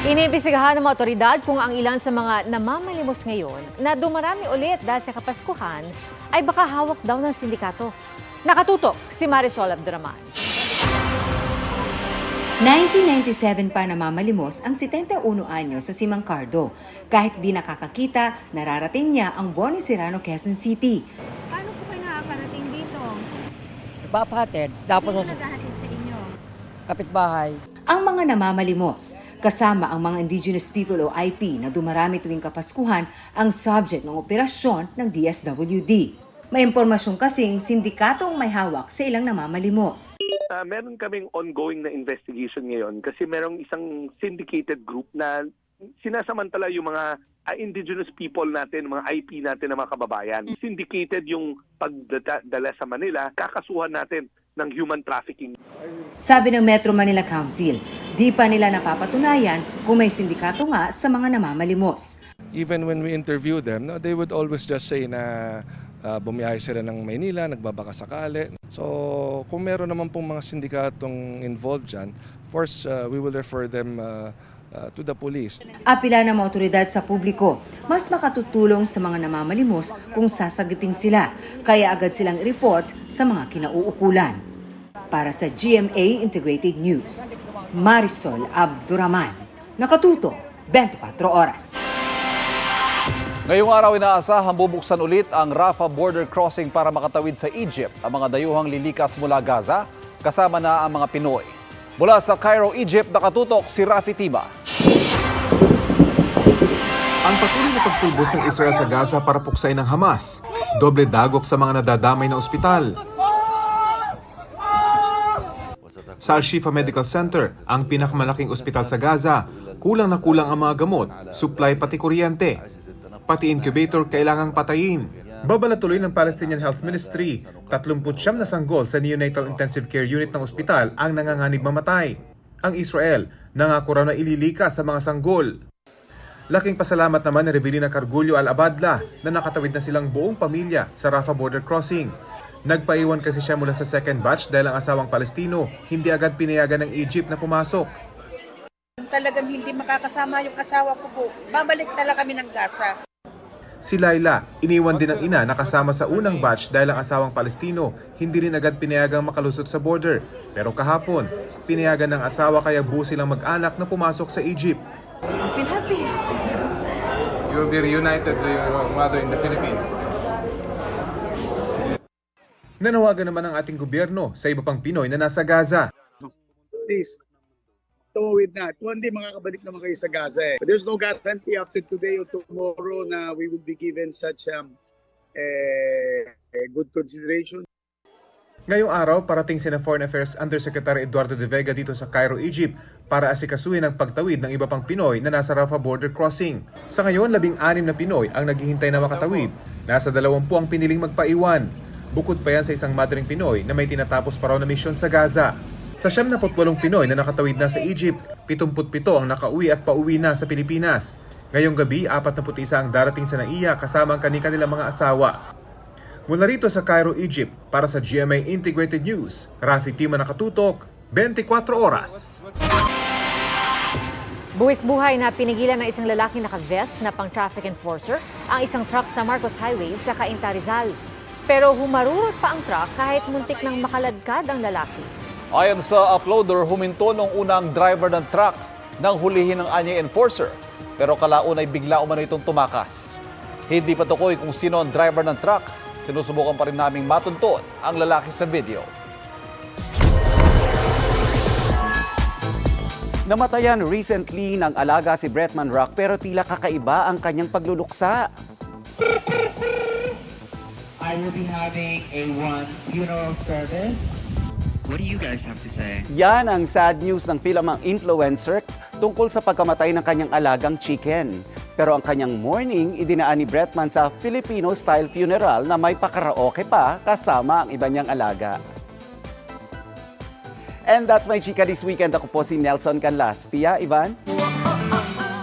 Iniimbestigahan ng mga otoridad kung ang ilan sa mga namamalimos ngayon na dumarami ulit dahil sa Kapaskuhan ay baka hawak daw ng sindikato. Nakatutok si Marisol Abduraman. 1997 pa namamalimos ang 71 anyo sa Simangcardo. Kahit di nakakakita, nararating niya ang Boni Serrano, Quezon City. Paano po kayo nakakarating dito? Papahatid, tapos Sino naghahatid sa inyo? kapitbahay. Ang mga namamalimos, kasama ang mga Indigenous People o IP na dumarami tuwing Kapaskuhan ang subject ng operasyon ng DSWD. May impormasyon kasing sindikatong may hawak sa ilang namamalimos. Meron kaming ongoing na investigation ngayon kasi merong isang syndicated group na sinasamantala yung mga indigenous people natin, mga IP natin na mga kababayan. Syndicated yung pagdala sa Manila, kakasuhan natin ng human trafficking. Sabi ng Metro Manila Council, di pa nila napapatunayan kung may sindikato nga sa mga namamalimos. Even when we interview them, no, they would always just say na bumiyahe sila ng Maynila, nagbabaka sakali. So kung meron naman pong mga sindikatong involved dyan, of course we will refer them to the police. Apila ng mga otoridad sa publiko, mas makatutulong sa mga namamalimos kung sasagipin sila, kaya agad silang i-report sa mga kinauukulan. Para sa GMA Integrated News, Marisol Abduraman, nakatuto 24 oras. Ngayong araw inaasahang bubuksan ulit ang Rafah border crossing para makatawid sa Egypt ang mga dayuhang lilikas mula Gaza, kasama na ang mga Pinoy. Mula sa Cairo, Egypt, nakatutok si Rafi Tima. Ang patuloy na pagpulbos ng Israel sa Gaza para puksain ng Hamas, doble dagok sa mga nadadamay na ospital. Sa Al-Shifa Medical Center, ang pinakamalaking ospital sa Gaza, kulang na kulang ang mga gamot, supply pati kuryente. Pati incubator kailangang patayin. Babala tuloy ng Palestinian Health Ministry, 39 na sanggol sa neonatal intensive care unit ng ospital ang nanganganib mamatay. Ang Israel, nangako raw na ililikas sa mga sanggol. Laking pasalamat naman ni Rebelina Cargullo Al-Abadla na nakatawid na silang buong pamilya sa Rafah border crossing. Nagpaiwan kasi siya mula sa second batch dahil ang asawang Palestino hindi agad pinayagan ng Egypt na pumasok. Talagang hindi makakasama yung asawa ko po. Babalik talaga kami ng Gaza. Si Laila, iniwan din ng ina na kasama sa unang batch dahil ang asawang Palestino hindi rin agad pinayagang makalusot sa border. Pero kahapon, pinayagan ng asawa kaya buo silang mag-anak na pumasok sa Egypt. I feel happy. You will be reunited to your mother in the Philippines. Nanawagan naman ang ating gobyerno sa iba pang Pinoy na nasa Gaza. Please, tumawid na. Hindi makakabalik naman kayo sa Gaza eh. But there's no guarantee after today or tomorrow na we will be given such good consideration. Ngayong araw, parating sina Foreign Affairs Undersecretary Eduardo de Vega dito sa Cairo, Egypt para asikasuhin ang pagtawid ng iba pang Pinoy na nasa Rafah border crossing. Sa ngayon, 16 na Pinoy ang naghihintay na makatawid. Nasa 20 ang piniling magpaiwan. Bukod pa yan sa isang madaling Pinoy na may tinatapos pa raw na misyon sa Gaza. Sa 78 Pinoy na nakatawid na sa Egypt, 77 ang nakauwi at pauwi na sa Pilipinas. Ngayong gabi, 41 ang darating sa NAIA kasama ang kanilang mga asawa. Mula rito sa Cairo, Egypt, para sa GMA Integrated News, Rafi Tima, nakatutok, 24 oras. Buwis buhay na pinigilan ng isang lalaki naka-vest na pang-traffic enforcer ang isang truck sa Marcos Highway sa Cainta, Rizal. Pero humarurot pa ang truck kahit muntik nang makaladkad ang lalaki. Ayon sa uploader, huminto nung unang driver ng truck nang hulihin ng anyay enforcer. Pero kalaon ay bigla umano itong tumakas. Hindi pa tukoy kung sino ang driver ng truck. Sinusubukan pa rin naming matuntun ang lalaki sa video. Namatayan recently ng alaga si Bretman Rock pero tila kakaiba ang kanyang pagluluksa. I will be having a funeral service. What do you guys have to say? Yan ang sad news ng Filamang influencer tungkol sa pagkamatay ng kanyang alagang chicken. Pero ang kanyang mourning idinaan ni Bretman sa Filipino-style funeral na may pakaraoke pa kasama ang iba niyang alaga. And that's my chika this weekend. Ako po si Nelson Canlas. Pia, Ivan?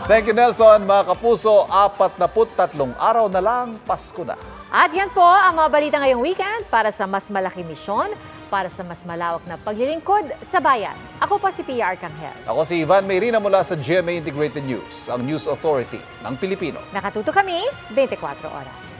Thank you, Nelson. Mga kapuso, 43 araw na lang, Pasko na. At yan po ang mga balita ngayong weekend para sa mas malaking misyon, para sa mas malawak na paglilingkod sa bayan. Ako po si Pia Arcangel. Ako si Ivan Mayrina mula sa GMA Integrated News, ang News Authority ng Pilipino. Nakatuto kami 24 oras.